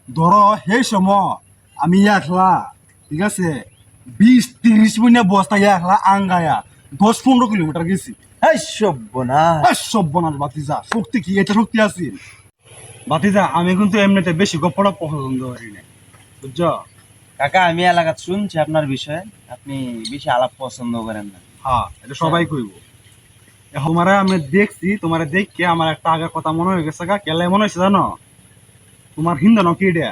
ধরো সেই সময় আমি একলা, ঠিক আছে, 20-30 মিনিট বস্তা একলা আঙ্গায়া 10-15 কিলোমিটার গেছি। এই সর্বনাশ। সব্বনাশ বাতিজা, শক্তি কি এটা শক্তি আছে বাতিজা? আমি কিন্তু এমনিতে বেশি গপ্পটা পছন্দ করি না, বুঝছো? কাকা আমি এলাকাত শুনছি আপনার বিষয়ে, আপনি বেশি আলাপ পছন্দ করেন না। হ্যাঁ, এটা সবাই কইব। তোমারে আমি দেখছি, তোমারে দেখকে আমার একটা আগের কথা মনে হয়ে গেছে। কেলে মনে হয়েছে জানো? তোমার হিন্দানো কি এটা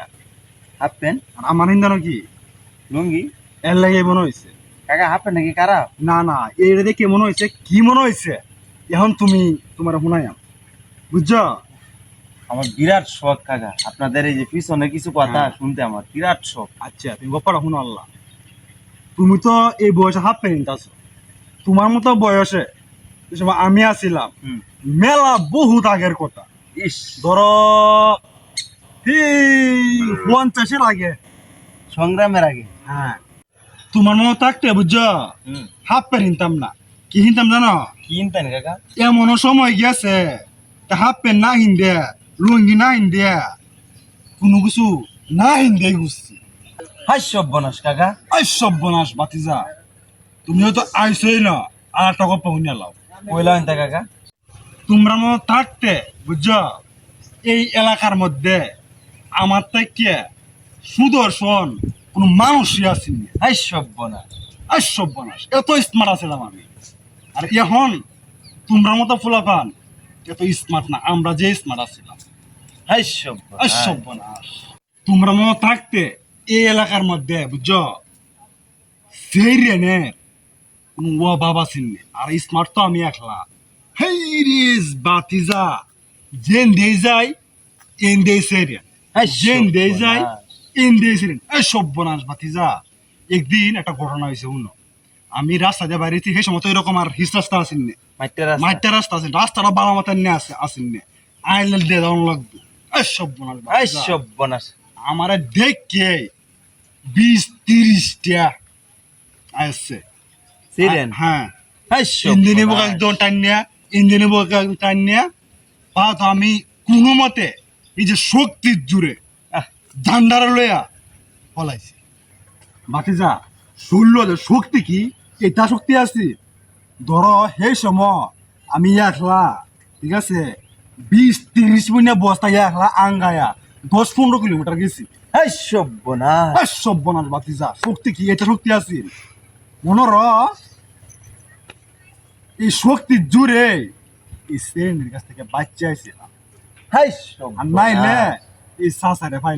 হাফ প্যান্ট আর আমার হিন্দানো কি, লুঙ্গি। এর লাগে মনে হয়েছে। কাকা হাফ প্যান্ট নাকি খারাপ? না না, এটা দেখে মনে হয়েছে কি মনে হয়েছে, এখন তুমি তোমার শুনাইয়াম, বুঝছো? আমার বিরাট শখ কাকা, আপনাদের এই যে পিছনে কিছু কথা হ্যাঁ। শুনতে আমার বিরাট শখ। আচ্ছা, তুমি গপ্পটা শুনো আল্লাহ। তুমি তো এই বয়সে হাফ প্যান্ট আছো, তোমার মতো বয়সে যে সময় আমি আছিলাম, হুম। মেলা বহুত আগের কথা, ইস, ধরো 50-এর আগে। সংগ্রামের আগে। হ্যাঁ, তোমার মতো থাকতে, বুঝছো, হুম। হাফ প্যান্ট কিনতাম না। কি কিনতাম জানো? কিনতেন কাকা? এমনও সময় গেছে হাফ প্যান্ট না হিন্দে, লুঙ্গি না হিন্দে, কোনো কিছু না হিন্দে ঘুরছি। হাই সর্বনাশ কাকা। এই সব্বনাশ বাতিজা, তুমিও তো আইসই না, আর একটা গপ্প শুনে লাও। কইলাম তা কাকা। তোমরা মতো থাকতে, বুঝছো, এই এলাকার মধ্যে আমার থেকে সুদর্শন কোনো মানুষই আসেনি। হাই সর্বনাশ। এই সব্বনাশ, এত স্মার্ট আছিলাম আমি। আর এখন তোমরা মতো ফুলাপান এত স্মার্ট না, আমরা যে স্মার্ট আছিলাম। হাই এই সর্বনাশ। সব্বনাশ, তোমরা মতো থাকতে এই এলাকার মধ্যে, বুঝছো, সেই রেনের কোনো ও বাবা চিনলে, আর স্মার্ট তো আমি একলা। হেই রিস বাতিজা, জেন দিয়ে যাই এন দিয়ে সেরিয়ান, হাই জেন দিয়ে যাই সর্বনাশ। এন দিয়ে সেরিয়ান। এই সব্বনাশ বাতিজা, একদিন একটা ঘটনা হয়েছে উনো। আমি রাস্তা দিয়ে বাইরে সেই সময় তো এরকম আর হিস রাস্তা আসেন না, মাইটের রাস্তা। মাইটটা রাস্তা আছে, রাস্তাটা বাবা মাথায় নিয়ে আসেন না, আইলে দিয়ে যাওয়ান লাগবে। এই সব্বনাশ হাই বাতিজা, সর্বনাশ। আমারে দেখে 20-30টা আসছে। সিরেন। হ্যাঁ, হাই ইঞ্জিনে বোকা সর্বনাশ। একদম টান্যা, ইঞ্জিনে বোকা টান্যা, পা তো আমি কোনো মতে এই যে শক্তির জুড়ে আহ, ঝান্ডারা লইয়া পলাইছি। বাকি যা শুনলো যে শক্তি কি, এটা শক্তি আছে। ধরো সেই সময় আমি একলা, ঠিক আছে, 20-30 মিনিট বস্তা একলা আঙ্গায়া 10-15 কিলোমিটার গেছি। হাই সর্বনাশ। সব্বনাশ বাতি যা, শক্তি কি এটা শক্তি আছে মনোর, এই শক্তির জুড়ে এই শ্রেণীর কাছ থেকে বাচ্চা আইছিলাম। হাই আর নাইলে সর্বনাশ। এই সাসারে